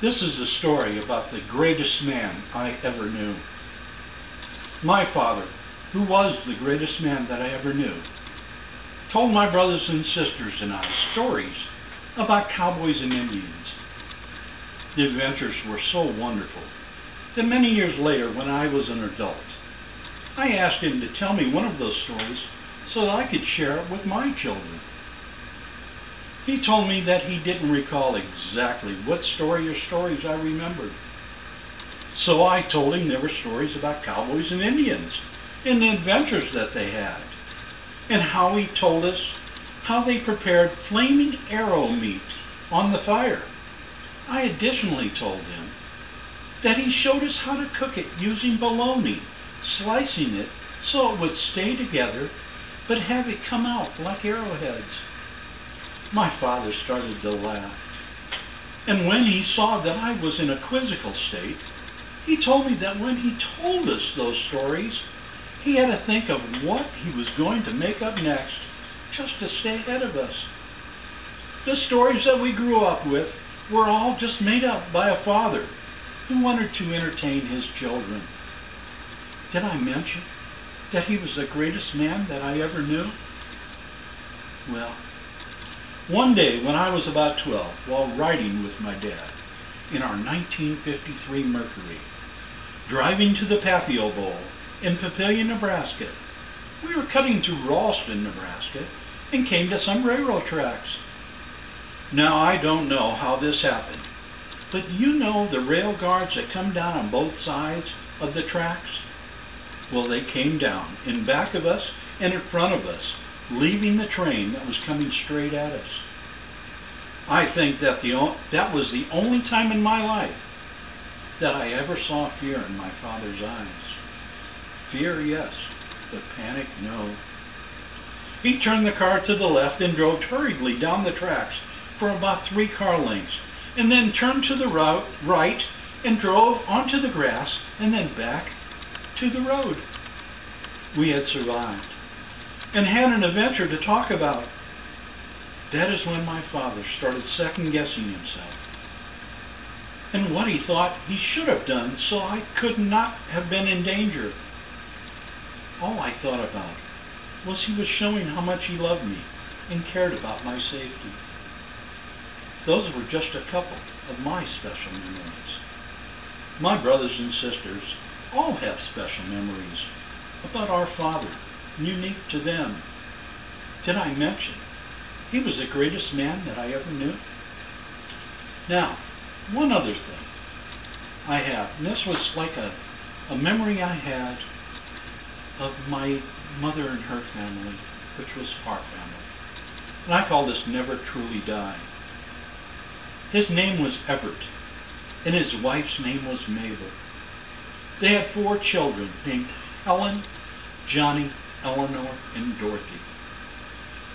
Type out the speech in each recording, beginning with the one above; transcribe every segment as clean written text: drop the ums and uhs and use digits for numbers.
This is a story about the greatest man I ever knew. My father, who was the greatest man that I ever knew, told my brothers and sisters and I stories about cowboys and Indians. The adventures were so wonderful that many years later, when I was an adult, I asked him to tell me one of those stories so that I could share it with my children. He told me that he didn't recall exactly what story or stories I remembered. So I told him there were stories about cowboys and Indians and the adventures that they had, and how he told us how they prepared flaming arrow meat on the fire. I additionally told him that he showed us how to cook it using bologna, slicing it so it would stay together but have it come out like arrowheads. My father started to laugh, and when he saw that I was in a quizzical state, he told me that when he told us those stories, he had to think of what he was going to make up next just to stay ahead of us. The stories that we grew up with were all just made up by a father who wanted to entertain his children. Did I mention that he was the greatest man that I ever knew? Well, one day when I was about 12, while riding with my dad in our 1953 Mercury, driving to the Papio Bowl in Papillion, Nebraska, we were cutting through Ralston, Nebraska, and came to some railroad tracks. Now, I don't know how this happened, but you know the rail guards that come down on both sides of the tracks? Well, they came down in back of us and in front of us, leaving the train that was coming straight at us. I think that that was the only time in my life that I ever saw fear in my father's eyes. Fear, yes, but panic, no. He turned the car to the left and drove hurriedly down the tracks for about 3 car lengths, and then turned to the right and drove onto the grass and then back to the road. We had survived and had an adventure to talk about. That is when my father started second-guessing himself and what he thought he should have done, so I could not have been in danger. All I thought about was he was showing how much he loved me and cared about my safety. Those were just a couple of my special memories. My brothers and sisters all have special memories about our father, unique to them. Did I mention he was the greatest man that I ever knew? Now, one other thing I have, and this was like a memory I had of my mother and her family, which was our family. And I call this Never Truly Die. His name was Everett, and his wife's name was Mabel. They had 4 children named Helen, Johnny, Eleanor, and Dorothy.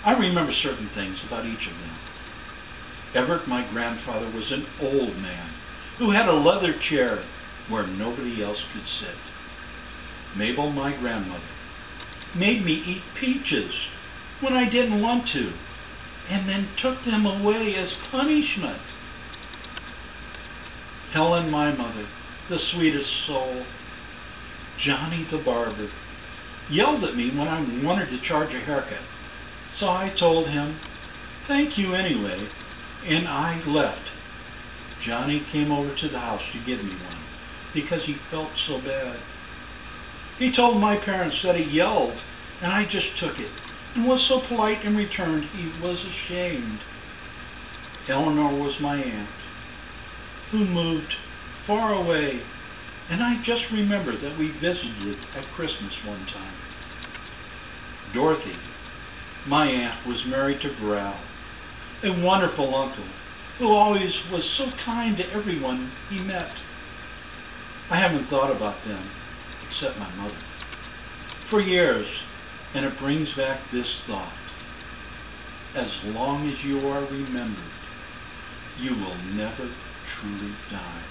I remember certain things about each of them. Everett, my grandfather, was an old man who had a leather chair where nobody else could sit. Mabel, my grandmother, made me eat peaches when I didn't want to, and then took them away as punishment. Helen, my mother, the sweetest soul, Johnny the barber, yelled at me when I wanted to charge a haircut. So I told him, "Thank you anyway," and I left. Johnny came over to the house to give me one because he felt so bad. He told my parents that he yelled, and I just took it and was so polite in return he was ashamed. Eleanor was my aunt, who moved far away, and I just remember that we visited at Christmas one time. Dorothy, my aunt, was married to Bral, a wonderful uncle who always was so kind to everyone he met. I haven't thought about them, except my mother, for years, and it brings back this thought. As long as you are remembered, you will never truly die.